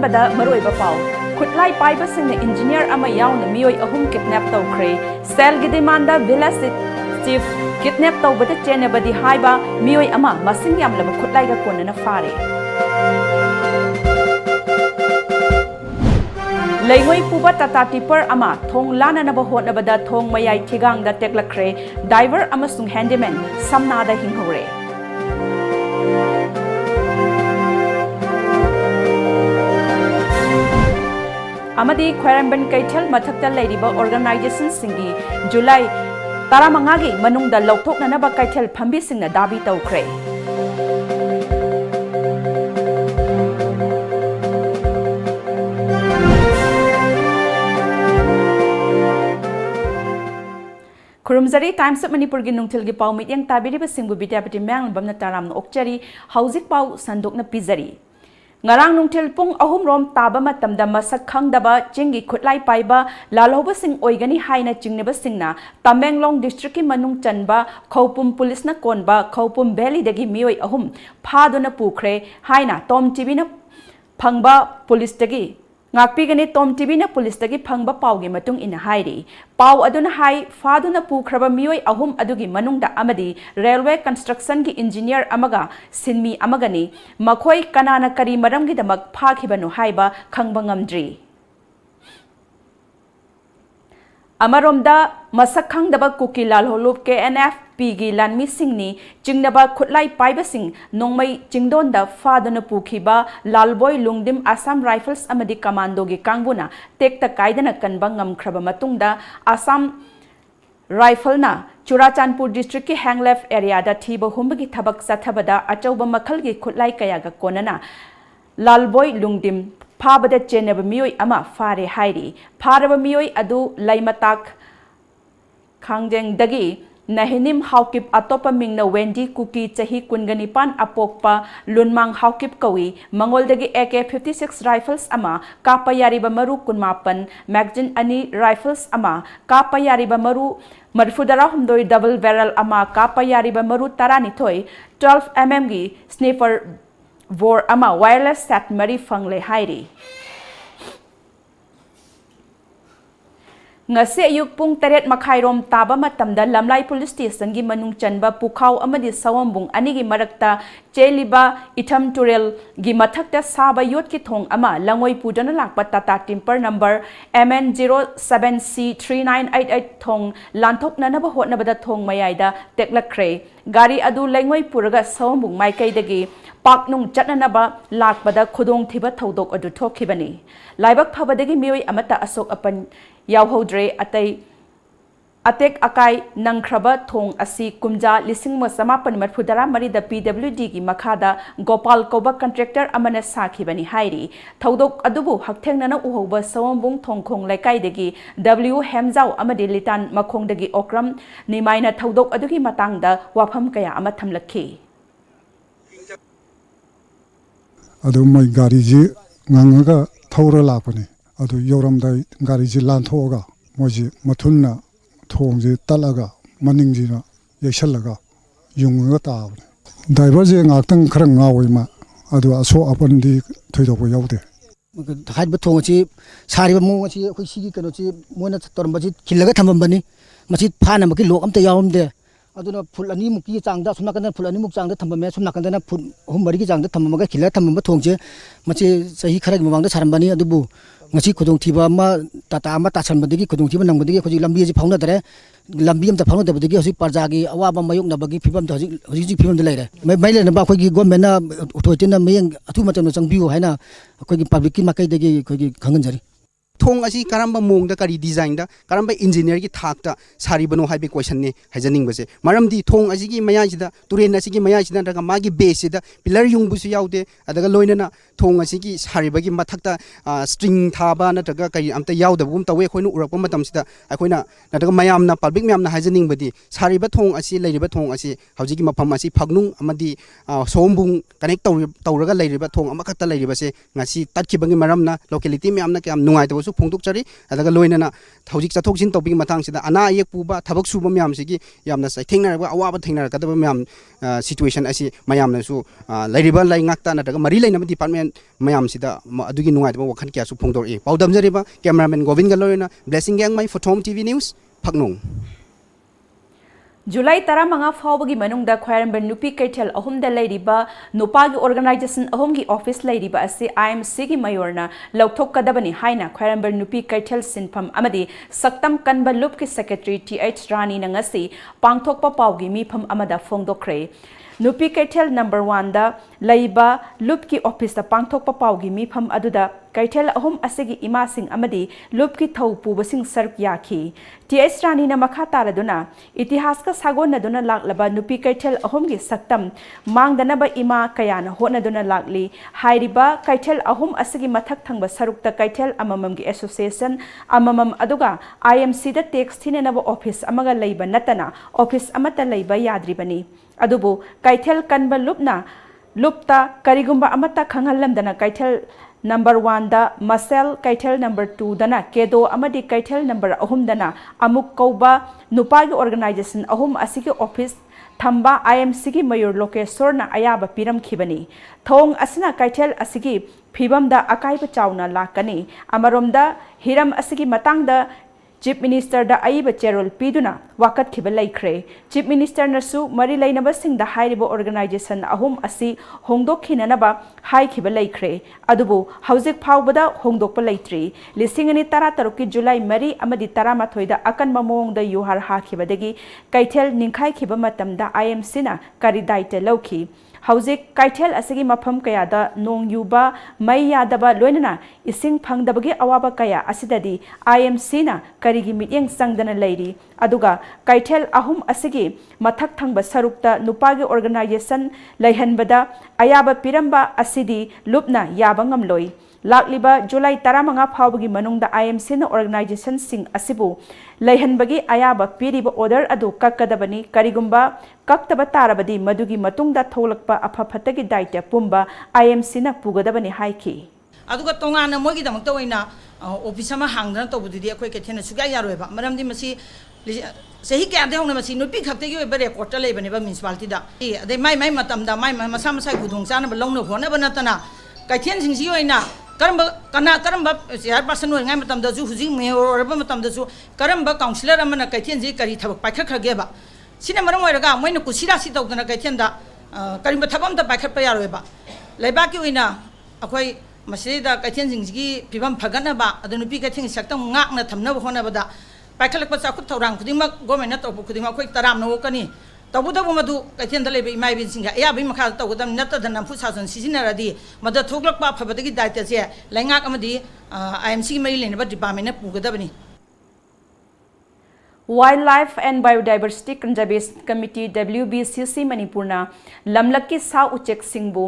अहमबदा मरोइबा पाउ खुटलाई पाइबसिंग इंजीनियर अमा याउन मियोय अहुम kidnap तौख्रे cell गी डिमांड विलेज चीफ किडनैप तौबदा चेनेबदी हाइबा मियोय अमा मसिंग यामलबा खुटलाई गा कोनना फारे लैहोई पुबा टाटा टिपर अमा थोंग लाननबा होनबदा थोंग मयाई थिगांगदा टेक्लखरे ड्राइवर अमसुंग हैंडीमैन समनादा हिंहौरे अमदी ख्वारंबन कैथल मथक्ता लैरिबा ऑर्गेनाइजेशन सिंगी जुलाई 15 गी मनुंगदा लौथोकननबा कैथल फंबी सिंगना दाबी तौख्रे खुरुमजरी टाइम्स ऑफ मणिपुर की नुंगथिल की पाउ मिटिंग ताबिरिबा सिंगबु विद्यापति मैंगलबमना तारामना ओक्चरी हौजिक पाउ संदोकना पिजरी ngarang nungthil pung ahum rom taba matamda masak khangdaba chingi khutlai paiba lalhoba sing oigani haina chingneba singna Tamenglong district ki manung chanba Khopum police na konba Khopum valley dagi mioi ahum phaduna pukhre haina Tom TV na phangba police dagi ngakpigani Tom TV na police dagi phangba paugi matung ina hairi pau aduna hai faduna pukhraba mioi ahum adugi manungda amadi railway construction ki engineer amaga sinmi amagani makhoi kanana kari maramgi damak phakhibanu haiba khangba ngamdri Amaromda masak khangdaba kuki lalholup KNFP gi lanmi singni chingnaba khutlai paiba sing nongmai chingdonda fadana pukhiba lalboy lungdim Assam Rifles amadi commando gi kangbuna tekta kaidana kanba ngamkhraba matungda Assam Rifle na Churachandpur district ki hanglef area da thiba humbagi thabak sathabada achauba makhal gi khutlai kaya ga konana lalboy lungdim Pabada cheneba mioi ama fare hairi Paraba mioi adu laimatak Kangjeng dagi Nahinim haukip atopa mingna Wendy Kuki chahi kunganipan apokpa Lunmang haukip kawi Mangol dagi AK-56 rifles ama Kapayariba maru kunmapan Magazine ani rifles ama Kapayariba maru Marfudara humdoi double barrel ama Kapayariba maru taranitoy 12 mm gi sniper Vor ama wireless set mari fangle hairi ngase ayuk pung 8 makhairom taba matamda lamlai police station gi manung chanba pukhau amadi sawambung ani gi marakta cheliba itham turel gi mathakta saba yot ki thong ama langoi pudana lakpa tata timper number MN07C3988 thong lanthok nanaba hotnabada thong mayaida teklakre gari adu langoi puraga sawambung maikai dagi Paknung chatnanaba lakbada khudong thiba thodok adu thokhibani laibak phabadagi mioi amata asok apan yauhodre atek akai nangkraba thong asi kumja lisingma samapan marfudara marida PWD gi makhada Gopal koba contractor amana sakhibani hairi thodok adubu haktengnana uhoba sawambung thongkhong laikai dagi W Hemjau amadi litan makhong dagi okram nimaina thodok adugi matangda wafam kaya ama thamlakhi Adu mai gari ji ngangaga thawra lapani adu yoramdai gari ji lanthoga moji mathunna thongji talaga maningji na yaisallaga yungaga taabne driver je ngaktang khara ngawai ma adu aso apandi thoidobo yaude haidba thongachi sariba mo chi khoi sigi kano chi moina toramba ji khillaga thambambani machi phana maki lok amta yawamde aduna phul ani muki changda sumna kan phul ani muk changda thambame sumna kan na phul hum bari gi changda thambamaga khila thambama thongje machi sahi khara mawangda sarambani adubu ngasi khudong thiba ma tata ma ta sanbadigi khudong thiba nangbadigi khoji lambi ji phauna dare lambi am ta phauna dabadigi hosi parjagi awaba mayuk nabagi phibam ta hoji phibam de laire mai le na ba khoji government na authority na mayeng athu matam changbiu haina khoji public ki makai degi khoji khanganjari thong asi karamba mongda kari design da karamba engineer ki thakta saribano haibe question ne hajaning base maramdi thong asi ki maya sida turen asi ki maya sida daga magi base sida pillar yung busu yaude adaga loinana thong asi ki saribagi mathakta string thaba na daga kari amta yauda bum tawe khoinu urakpa matam sida akoina daga mayam na public mayam na hajaning badi sariba thong asi leiriba thong asi hauji ki mafam asi phagnung amadi sombung connect tawraga leiriba thong amakata leiriba se ngasi tatkibangi maram na locality mayam na kam nungai tabu su phongdokchari adaga loinana hojik chathoksin topic matang sida ana ayek puba thabak suba myam sigi yamna sai thengna awaba thengna kadaba myam situation asi mayam na su lairiba lai ngakta na daga mari laina department mayam sida adugi nungai ba wakhan kya su phongdor e paudam jariba cameraman Govin galorina blessing gang mai for Tom TV news Phaknong July 15 फाउबगी मनुंगदा ख्वायरंबन नुपी कैथल अहुमदा लैरिबा नुपागी organization अहुमगी office लैरिबा असे IMC गी मयोरना लौथोकदबनी हाइना ख्वायरंबन नुपी कैथल सिनफम अमदी सक्तम कनबा लुप की सेक्रेटरी TH रानी नंगसी पांगथोकपा पावगी मीफम अमदा फोंगदोखरे नुपी कैथल नंबर 1 दा लैबा लुप की ऑफिस दा पांगथोकपा पावगी मीफम अदुदा कैथल अहुम असेगी इमा सिंह अमदी लुप की थौ पुबसिंग सर्क याखी TH रानी न मखा तारदुना इतिहास का सागोन नदुना लाकलबा नुपी कैथल अहुम की सक्तम मांगदनबा इमा कयान होनदुना लाकली हाइरिबा कैथल अहुम असेगी मथक थंगबा सरुकता कैथल अममम की एसोसिएशन अममम अदुगा IMC दा टेक्स थिनेनबा ऑफिस अमगा लैबा नतना ऑफिस अमता लैबा याद्रिबनी अदुबो कैथल कनबा लुपना लुपता करिगुंबा अमता खंगलमदना कैथल नंबर 1 दा मसेल कैथल नंबर 2 दना केदो अमदी कैथल नंबर 3 दना अमुक कौबा नुपागी ऑर्गेनाइजेशन अहुम असिगी ऑफिस थंबा IMC की मयूर लोकेश्वरना अयाबा पिरम खिबनी थोंग असना कैथल असिगी फिबम दा अकाइब चावना लाकनी अमरोमदा हिरम असिगी मतंग दा चीफ मिनिस्टर दा अइब चेरोल पीदुना वाकत खिब लैख्रे चीफ मिनिस्टर नसु मरी लैनबा सिंगदा हाइरिबो ऑर्गेनाइजेशन अहुम असि होंगदोखिननबा हाइखिब लैख्रे अदुबो हौजिक फावबदा होंगदोकपा लैत्रि लिसिंगनि 13 की जुलाई मरी अमदि 13 दा अकनबा मोंगदा युहार हाखिबदगी कैथेल निंखाइखिब मतमदा IMC ना करी दायित्व लौखि हौजिक कैथेल असिगी मफम कयादा नोंग युबा मई यादबा लोइनना इसिंग फंगदबगी अवाबा कया असिददी IMC ना करिगी मिटिंग संगदना लैरी अदुगा कैथेल अहुम असिगी मथक थंगबा सरुकता नुपागी ऑर्गेनाइजेशन लैहनबदा अयाबा पिरंबा असिदी लुपना याबा ngamloi लाकलिबा जुलाई 15 फावबगी मनुंगदा IMC ना ऑर्गेनाइजेशन सिंग असिबु लैहनबगी अयाबा पिरिबा ऑर्डर अदु कक्कदबनी करिगुंबा कक्तबा तारबदी मदुगी मतुंगदा थोलकपा अफफतगी दायित्व पुंबा IMC ना पुगदबनी हाइखि अदुगा तोंगाना मोगी दमकता ओइना ऑफिस अमा हांगदना तोबुदुदी अखोय केथेना सुगा यारोयबा मरमदि मसी सही क्या दे होना मसी नुपी खक्तेगी ओइबा रेकॉर्ड लेबनेबा म्युनिसिपालिटी दा अदे माई मतमदा माई मसा मसा गुदुंग चानबा लौनो होनबा नतना कैथेन सिंगसी ओइना करम्बा कना करम्बा चेयर पर्सन ओइङाय मतमदजु हुजि मेयर ओरबा मतमदजु करम्बा काउंसिलर अमना कैथेन जी करी थबक पाइखखरगेबा सिना मरम ओइरगा मोइना कुसिरासि तौदना कैथेनदा करिम्बा थबमदा पाइखरपा यारोयबा लेबाकी ओइना अखोय मसीदा कैथेन सिंगसी फिबम फगनबा अदु नुपी कैथेन सक्तम ngakna thamnaba honabada पाइखलकपा चाखुत थौरांग खुदिमक गवर्नमेंट तौबु खुदिमक अखोय तरामनो कनी तबुदबु मधु कैथेन दलेब इमाइबिन सिंगा याबि मखा तौगदम नत्तद नफु सासन सिजिनरदी मद थोगलकपा फबदगी दायित्व से लैंगाक अमदी IMC की मरी लेनबा डिपार्टमेंट ने पुगदबनी Wildlife and Biodiversity Conservation Committee WBCC Manipurna lamlaki sa uchek singbu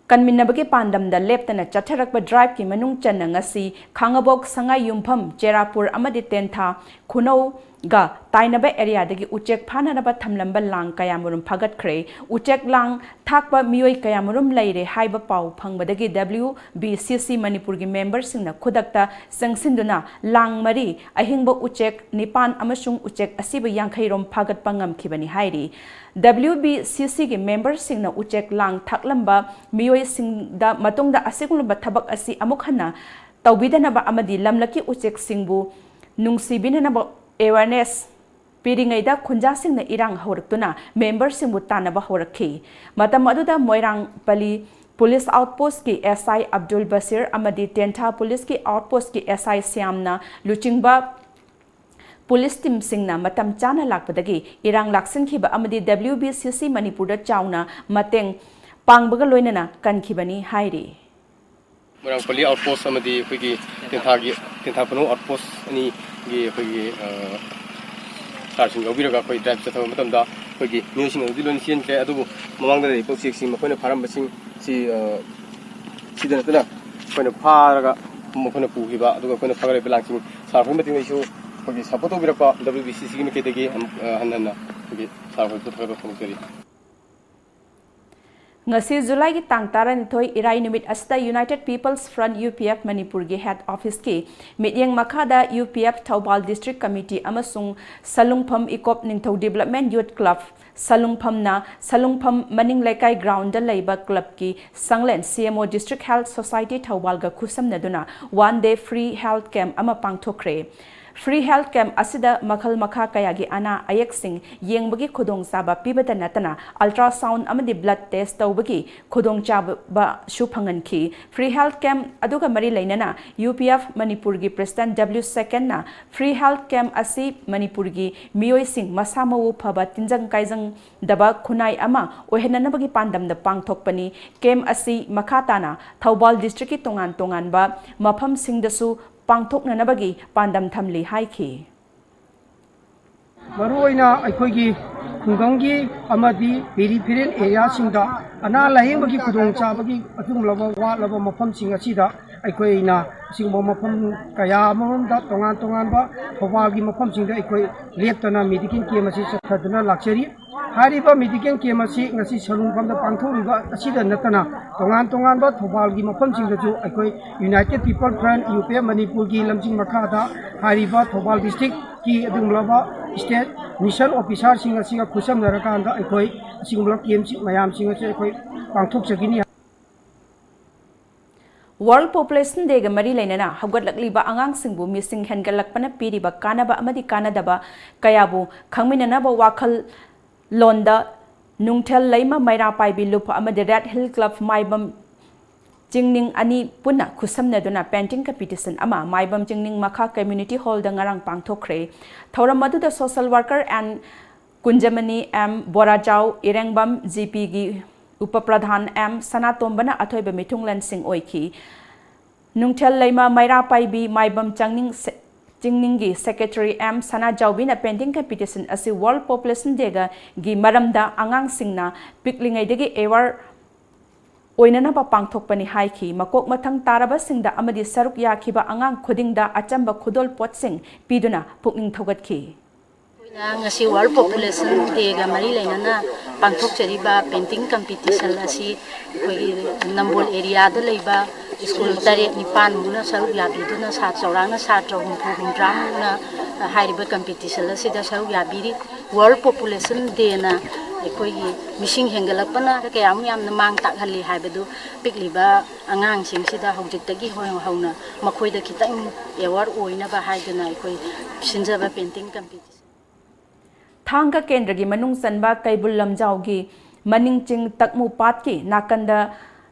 कन्मिनबगे पांडम द लेप्तना चथरक ड्राइव की मनुंग चन्नंगसी खांगबोक संगाई युमफम चेरापुर अमदि तेंथा खुनौ गा ताइनबे एरिया दगी उचेक फाननब थमलंब लांग कयामुरुम फगतख्रे उचेक लांग थाकबा मियोय कयामुरुम लैरे हाइब पाउ फंगबदगी WBCC मणिपुर की मेंबर सिंगना खुदकता संगसिंदुना लांग मरी अहिंगबो उचेक निपान अमसुंग उचेक असिब यांखैरोम फगतपा ngamkhibani हाइरी WBCC की मेंबर सिंगना उचेक लांग थाकलंबा मियोय सिंगदा मतुंगदा असिगुलबा थबक असि अमुक हन्ना तौबिदनबा अमदि लमलकी उचेक सिंगबु नुंगसिबिननबा awareness पिरिंगैदा खुंजा सिंगना इरांग हौरक्तुना मेंबर सिंगबु तानबा हौरखी मतम अदुदा मोइरांग पली पुलिस आउटपोस्ट की SI अब्दुल बसीर अमदी टेंथा पुलिस की आउटपोस्ट की SI श्यामना लुचिंगबा पुलिस टीम सिंगना मतम चाना लाकपदगी इरांग लाक्सिनखिबा अमदी WBCC मणिपुरदा चाउना मतेंग पांगबगा लोइनना कनखिबनी हाइरी मोरांगपल्ली आउटपोस्ट अमदी अखोयगी तेंथापनो आउटपोस्ट अनि गी अखोयगी सारसिंग लौबिरगा अखोय ड्राइव चथबा मतमदा अखोयगी न्यूसिंग अदि लोन सियनखे अदुबु ममांगदा लेबो चेकसिंग मखोयना फारमबसिंग सि सिदनतना अखोयना फारगा मखोयना पुगिबा अदुगा अखोयना फागरे बेलांसिंग सारफोय मतिंगैसु अखोयगी सपोर्ट तौबिरकपा WBCC की मेकेदगी हन्नना अखोयगी सारफोय पुथगबा फंगसरी ngasi July ki tang tara nithoi irai numit asta United People's Front UPF Manipur gi head office ki mityeng makhada UPF Thobal District Committee amasung Salungpham Ikop Ningthau Development Youth Club Salungpham na Salungpham Maning Laikai Ground da leiba club ki Sanglen CMO District Health Society Thobal ga khusam naduna one day free health camp ama pangthokre Free health camp asida makhal makha kaya gi ana ayak sing yengbagi khudong saba pibata natana ultrasound amadi blood test tawbagi khudong chaba shu phangan ki free health camp aduga mari lainana UPF Manipur gi president W second na free health camp asi Manipur gi miyoi sing masamawu phaba tinjang kaijang daba khunai ama ohenanabagi pandam da pangthokpani camp asi makhatana Thobal district ki tongan tongan ba mafam sing dasu pangthoknanabagi pandam thamli haiki maruoina aikhoigi khungdonggi amadi peripheral area singda ana lahengbagi khudong chabagi atumlaba walaba mafam sing asida aikhoina singbo mafam kaya amamda tongan tongan ba Thobal gi mafam singda aikoi leptana medical camp asi sathaduna lakchari hariba medical camp asi ngasi Salungpham da pangthoriba asida natana tongan tongan ba Thobal gi mafam singda ju aikoi United People Front UPF Manipur gi lamjing makhada hariba Thobal district ki adumlaba state mission officer sing asiga khusam narakanda aikoi singla camp mayam sing asi aikoi pangthok chagini World Population Day ga mari lainana hawgatlakli ba angang singbu missing hengalakpana piriba kanaba amadi kanadaba kayabu khangminana ba wakhal londa nungthel laima maira paibi lupa amadi Red Hill Club maibam jingning ani puna khusamna duna painting competition ama maibam jingning makha community hall da ngarang pangthokre thoram madu da social worker and Kunjamani M Borajau Irengbam GP gi Upapradhan M Sanatombana athoiba mithunglan sing oiki nungthel laima maira paibi maibam jingningi secretary M Sana Jaubina painting competition asi World Population Day ga gi maramda angang singna piklingai degi awar oinana ba pangthokpani haiki makok mathang taraba singda amadi saruk yakhiba angang khudingda achamba khudol potsing piduna pukning thogatki ngasi World Population Day ga mari lainana pangthok chariba painting competition asi khoi Nambol area da leiba school tare nipan muna saruk yabiduna sat chaurangna sat humdramna hairiba competition asi da saruk yabiri World Population Day na khoi missing hengalapana kayam yamna mang takhali haibadu pikliba angang singsida haujiktagi hauna makhoi da kitang award oina ba haiduna khoi sinjaba painting competition Thangka Kendra gi manung sanba Kaibul Lamjau gi Maningching Takmu Pat ki nakanda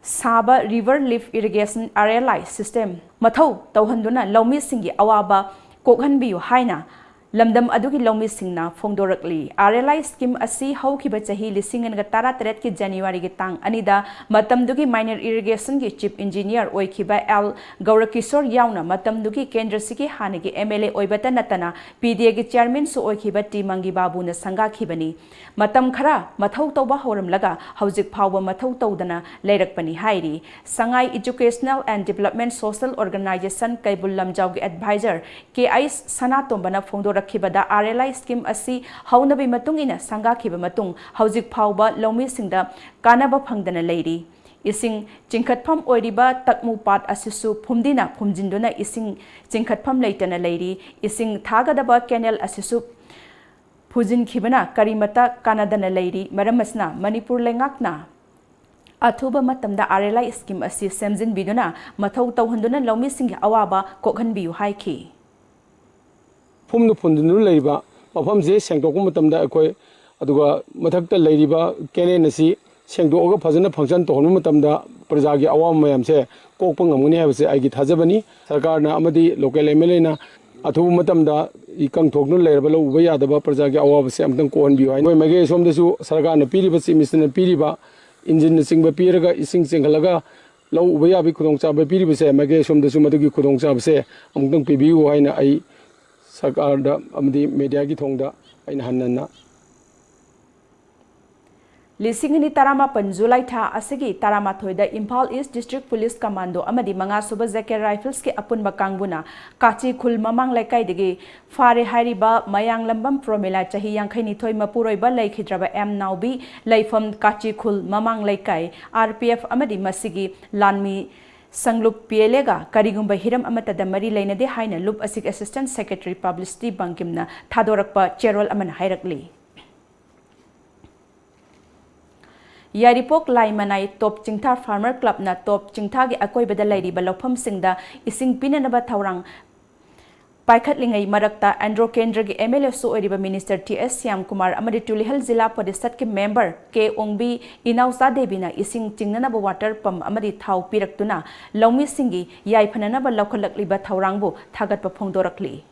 Saba River Lift Irrigation RLI system mathau tauhanduna laumi singi awaba kokhanbiyu haina lamdam adugi laumi singna phongdorakli RLI scheme asi haukiba chahi lisingan ga tara teret ki January gi tang anida matamdugi minor irrigation gi chief engineer oikiba L Gaurakishor yauna matamdugi kendra sigi hanagi MLA oibata natana PDA gi chairman su oikiba Timangi Babu na sanga khibani matam khara mathau tawba horam laga haujik phawba mathau tawdana leirakpani hairi Sangai Educational and Development Social Organization Kaibul Lamjau gi advisor KI Sanatombana phongdor rakibada RLI scheme asi haunabi matung ina sanga khiba matung haujik phawba laumi singda kanaba phangdana leiri ising chingkhatpham oiriba takmu pat asisu phumdina phumjinduna ising chingkhatpham leitana leiri ising thagadaba canal asisu phujin khibana karimata kanadana leiri maramasna Manipur lengakna athuba matamda RLI scheme asi semjin biduna mathau tawhanduna laumi singgi awaba kokhanbiyu haiki Phumnu phundunu leiba mafam je sengdokku matamda akoi aduga mathakta leiriba kenen asi sengdoga phajana function tohnu matamda praja gi awam mayam se kokpa ngamuni habse aigi thajabani sarkar na amadi local MLA na athubu matamda ikang thoknu leiraba lo uba yadaba praja gi awab se amtang kohon bi hai noi mage somdasu sarkar na piriba si mission piriba engine na singba piraga ising singhalaga lo uba yabi khudong chaba piriba se mage somdasu madugi khudong chaba se amtang pibiu haina ai sarkar da amdi media gi thongda aina hanna Lisingini Taramapan July Tha Asigi Taramathoida Impal East District Police Commando Amadi Manga Suba Zeke Rifles ke Apun Bakangbuna Kachi Khul Mamang Laikai Digi Fare Hariba Mayang Lambam Promela Chahi Yankhaini Thoi Mapuroiba Laikhidraba M Naubi Laifam Kachi Khul Mamang Laikai RPF Amadi Masigi Lanmi Sanglup Pielega Karigumba Hiram Amata Damari Lainade Haina Loop Asik Assistant Secretary Publicity Bankimna Thadorakpa Cherol Aman Hairakli Yaripok Laimanai Top Chingthar Farmer Club na Top Chingthagi Akoi Badalai Balopam Singda Ising Pinanaba Taurang Paikatlingai Marakta Andro Kendragi MLA So Eriba Minister TS Siam Kumar Amadi Tulihal Zilla Podestat ke member K Ongbi Inausa Debina Ising Chinganaba Water Pump Amadi Thau Piraktuna Lomi Singi Yai Pananaba Lokalakliba Taurangbu Thagat Papongdorakli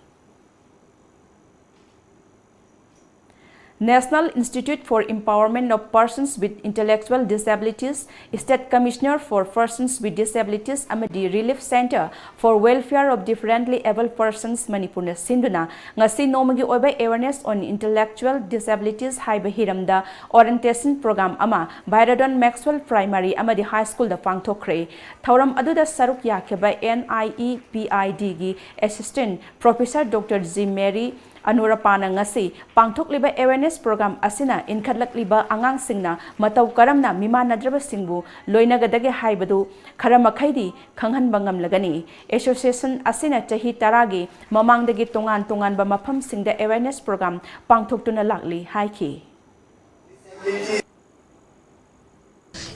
National Institute for Empowerment of Persons with Intellectual Disabilities, State Commissioner for Persons with Disabilities Amadi Relief Center for Welfare of Differently Abled Persons Manipurna Sinduna, Ngasi Nomagi Oba Awareness on Intellectual Disabilities Haiba Hiramda Orientation Program Ama, Byradon Maxwell Primary Amadi High School the Pangtokre, Tauram Aduda Saruk Yakeba NIEPID gi Assistant Professor Dr. Z. Mary Anurapana ngasi pangthokliba awareness program asina inkhatlakliba angang singna matau karamna mimanadraba singbu loinagadage haibadu kharamakhaidi khanghanba ngamlagani association asina chahi taragi mamangdagi tongan ba mafam singda awareness program pangthoktuna lakli haiki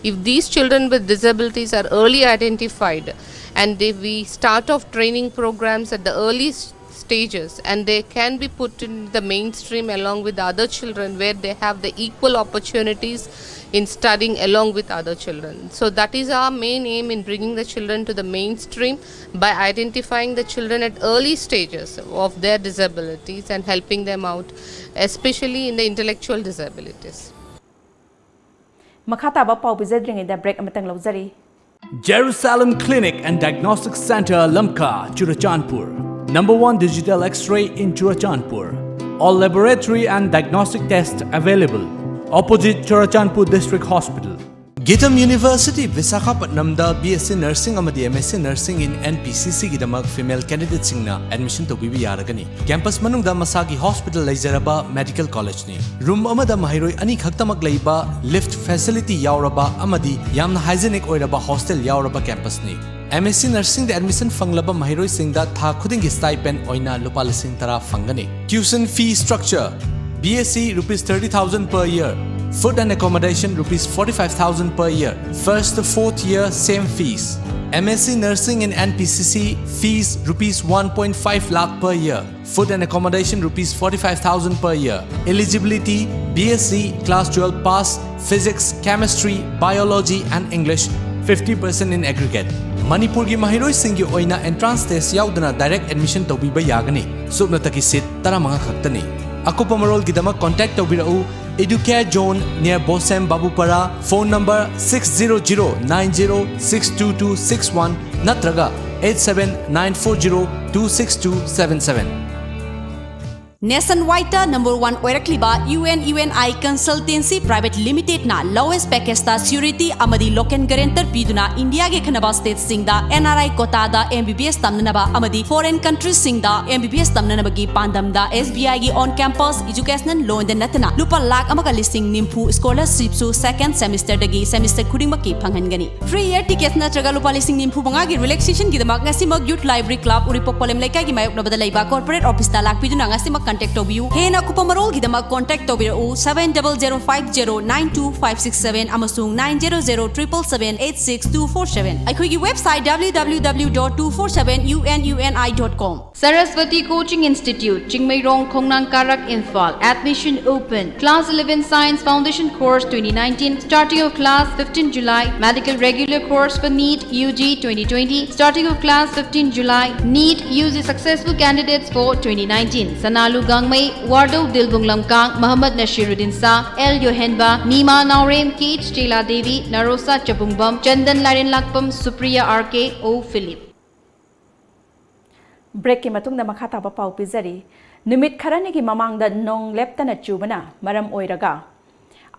If these children with disabilities are early identified and if we start off training programs at the early stages and they can be put in the mainstream along with other children where they have the equal opportunities in studying along with other children. So that is our main aim in bringing the children to the mainstream by identifying the children at early stages of their disabilities and helping them out, especially in the intellectual disabilities. Makhataba pau bizadring ida break amatang lawzari. Jerusalem Clinic and Diagnostic Center Lamka, Churachandpur. #1 digital X-ray in Churachandpur. All laboratory and diagnostic tests available. Opposite Churachandpur District Hospital. Gitam University Visakhapatnamda BSc Nursing amadi MSc Nursing in NPCC gidamak female candidates singna admission to bibi yaragani. Campus manungda masagi hospital leizaraba medical college ni. Room amada mahiroi ani khaktamak leiba lift facility yauraba amadi yamna hygienic oiraba hostel yauraba campus ni. MSc Nursing the admission fanglaba mahiroi singda tha khudingi stipend oina lupa lising tara fangani. Tuition fee structure BSc rupees 30,000 per year. Food and accommodation rupees 45,000 per year. First to fourth year same fees. MSc Nursing in NPCC fees rupees 1.5 lakh per year. Food and accommodation rupees 45,000 per year. Eligibility BSc class 12 pass, physics, chemistry, biology and English 50% in aggregate. Manipur gi mahiroi singi oina entrance test yaudana direct admission tawbiba yagani. Subna taki seat taramanga khaktani. Akupa marol gidama contact tawbirau Educare Zone near Bosem Babupara. Phone number 60090622261 natraga 87940262277. Nationwide #1 oirakliba UNI Consultancy Private Limited na lowest package ta security amadi local guarantor piduna India ge khanaba state singda NRI quota da MBBS tamnaba amadi foreign countries singda MBBS tamnaba gi pandam da SBI gi on campus educational loan da natna lupa lakh amaka listing nimpu scholarship su second semester dagi semester khuding maki phanghangani free year tickets na traga lupa listing nimpu banga gi relaxation gi damak ngasimag youth library club uripok polem laikai gi mayok nabada laiba corporate office ta lak piduna ngasimag contact tobiu hena kupamarol gidama contact tobiru 7005092567 amasung 9007778647 aikhoigi website www.247ununi.com. Saraswati Coaching Institute Chingmairong Khongnang Karak Infal admission open class 11 science foundation course 2019 starting of class 15 July medical regular course for NEET UG 2020 starting of class 15 July NEET UG successful candidates for 2019 Sanalu Gangmai, Wardo Dilbung Lamkang, Muhammad Nashiruddin Sa, L. Yohenba, Nima Naurem, Kate Stela Devi, Narosa Chabungbam, Chandan Larin Lakpam, Supriya RK, O. Philip. Break ki matungda makhataba pau pizari. Numit kharani ki mamangda nong leptana chubana maram oiraga.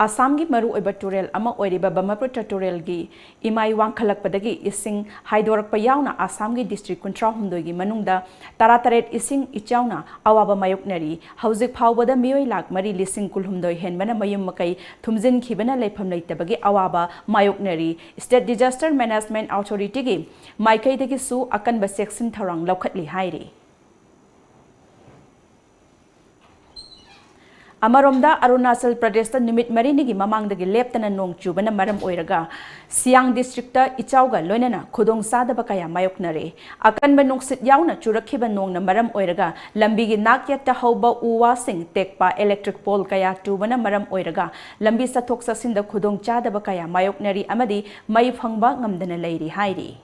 Assam gi maru oiba turel ama oiriba Brahmaputra turel gi imai wangkhalakpadagi ising haidorak payauna Assam gi district kuntra humdoi gi manungda tarataret ising ichauna awaba mayoknari hauzik phawbada mioi lak mari lising kulhumdoi henbana mayum makai thumjin khibana lepham leitabagi awaba mayoknari State Disaster Management Authority gi maikai dagi su akan ba section tharang laukhatli hairi Amaromda Arunachal Pradesh Numit Marinigi Mamangdagi Leptana Nong Chubana Maram Oiraga Siang District Ichauga Loinana Kudong Sadaba Kaya Mayoknare Akan Banuksit Yauna Churakiba Nong na Maram Oiraga Lambigi Nakyata Hauba Uwa Sing Tekpa Electric Pole Kaya Tubana Maram Oiraga Lambi Satok Sasinda Kudong Chadaba Kaya Mayoknari Amadi May Phangba Ngamdana Lairi Hairi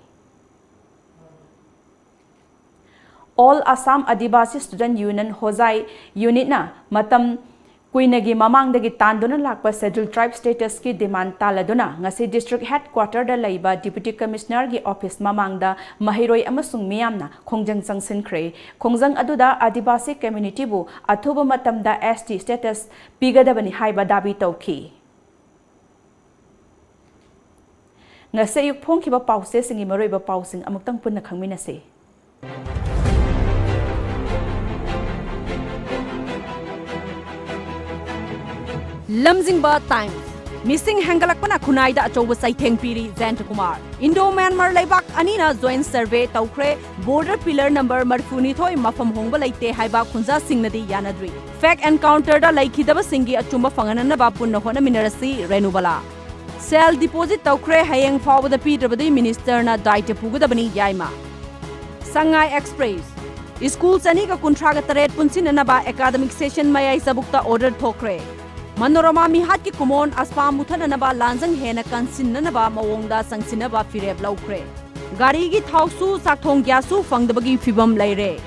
All Assam Adivasi Student Union Hozai Unit na Matam Kuinagi mamangdagi tanduna lakpa scheduled tribe status ki demand taladuna ngasi district headquarter da laiba deputy commissioner gi office mamangda mahiroi amasung miyamna khongjang changsinkhre khongjang aduda adivasi community bu athuba matamda ST status pigadabani haiba dabi tawki ngasi yuk phongkiba pause singi maroiba pausing amuktang punna khangminase Lamjingba Times Missing Hangalakpana Kunaida Achoba Saitheng Piri Zanta Kumar Indo Myanmar Laibak Anina joint survey Taukre border pillar number Marfuni Thoi Mafam Hongba Laite Haiba Kunza Singnadi Yanadri Fact encounter da Laikidaba Singi Achumba Fanganana Bapuna Hona Minerasi Renubala Cell deposit Taukre Hayang Fawa the Peter Minister na Daite Pugadabani Yaima Sangai Express Schools Anika Kuntraga Taret Punsinanaba academic session Maya Sabukta order Thokre Manorama Mihat ki kumon aspa muthananaba lanjang hena kansinnanaba mawongda sangsinaba fireb laukre gari gi thausu sakthong gyasu fangdabagi fibam laire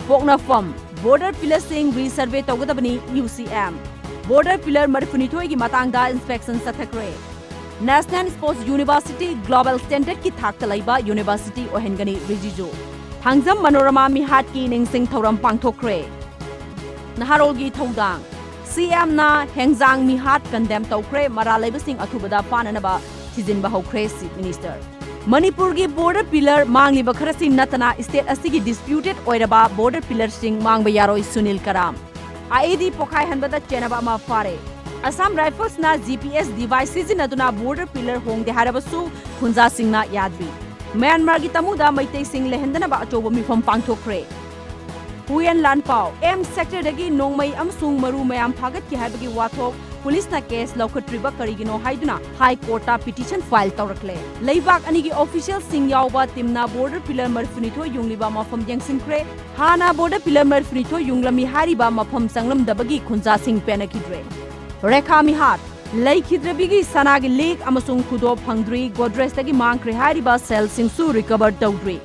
pokna fam border pillar sing resurvey tawgadabani UCM border pillar marfunithoi gi matangda inspection sathakre National Sports University Global Standard ki thakta laiba University ohengani rejijo thangjam Manorama Mihat ki ningsing thoram pangthokre Naharol gi thodang CM na Hengzang Mihat condemn Taukre Maralebasing Athubada Pananaba Tizin Bahokre Chief Minister. Manipur gi border pillar Mangli Bakharasi Natana state asigi disputed Oiraba border pillar sing Mangbayaro Sunil Karam. IED Pokai Hanbada Chenaba Ma Fare. Assam Rifles na GPS devices in Aduna border pillar Hong de Harabasu Kunza Singh na Yadvi. Myanmar gi tamuda Maitei Singh Lehendana ba Achoba Mifam Pangthokre. Huyen Lanpao, M sector dagi nongmai amsung maru mayam phagat ki haibagi wathok police na case laukatriba karigino haiduna high court ta petition file tawrakle leibak anigi official sing yawba timna border pillar marfunitho yungliba mafam jengsinkre hana border pillar marfunitho yunglami hariba mafam sanglam dabagi khunja sing penakidre rekha mihat leikidrabigi sanagi lake amasung khudo phangdri godres dagi mangkre hariba cell singsu recover tawdri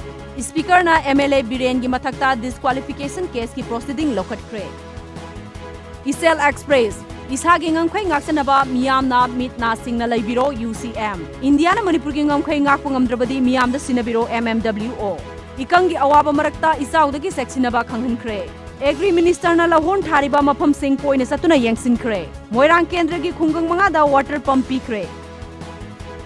Speaker na MLA Biren gi mathakta disqualification case ki proceeding lokat kre. Isel Express Isa gi ngangkhai ngaksanaba miyam na mit na singna laibiro UCM. India na Manipur gi ngangkhai ngakpu ngamdrabadi miyam da sinabiro MMWO. Ikang gi awaba marakta isaud gi sectionaba khanghan kre. Agri Minister na lahon thariba mafam sing poina satuna yengsin kre. Moirang kendra gi khungang manga da water pump pi kre.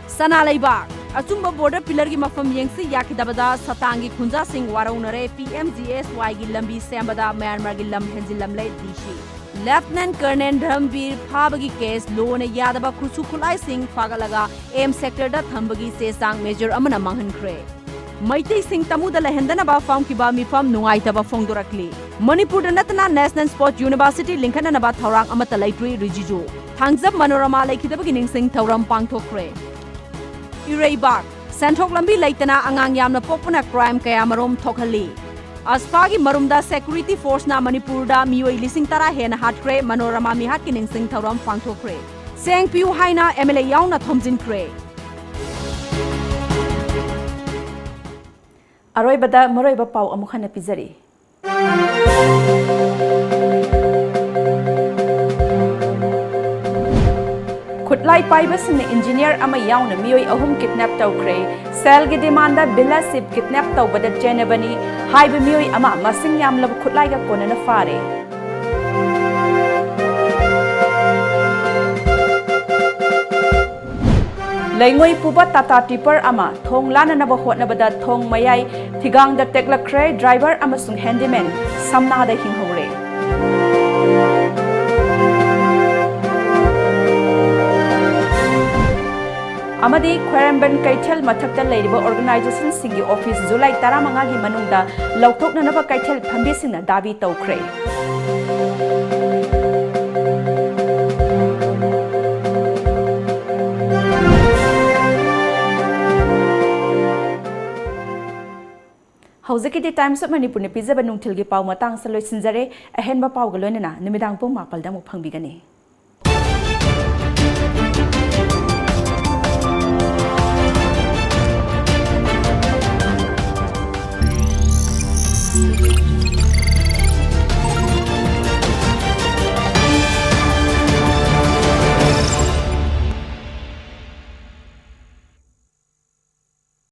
Sana laibak Achumba border pillar gi mafam yengsi yakidabada satangi khunja sing waraunare PMGSY gi lambi sembada Myanmar gi lam henjilam lai dishi Lieutenant Colonel Dhambir Phabagi case lone yadaba khusu khulai sing phagalaga M sector da thambagi se sang major amana manghan kre Maitei sing tamuda lehendana ba fam ki ba mi fam nungai taba fongdorakli Manipur da natna National Sports University linkhana na ba thorang amata laitri rijiju thangjab manorama laikhidaba gi ningsing thoram pangthokre Ireibak Santhok lambi laitana angang yamna pokpuna crime kaya marom thokhali Aspagi marumda security force na Manipur da mioi lising tara hena hatkre manorama mi hat kining sing thoram pangthokre Seng piu haina MLA yauna thomjin kre Aroibada maroiba pau amukhana pizari Kutlai paibasing na engineer ama yauna mioi ahum kidnap tawkre sel gi demanda bila sip kidnap tawbada jenabani haiba mioi ama masing yamlab kutlai ga konana fare Laingoi puba tata tipper ama thong lana naba hotnabada thong mayai thigang da teklakre driver amasung handyman samna da hinghore. Amadi Kweramban Kaitel Matakta Ladiba Organization Singi Office July Taramangagi Manunda Lautok Nanaba Kaitel Pambisina Dabi Taukre. Hauzaki Times of Manipur Pizza Banungtilgi Pau Matang Saloy Sinzare, a henba Pau Galonina, Nimidang Pumapal Damu Pangbigani.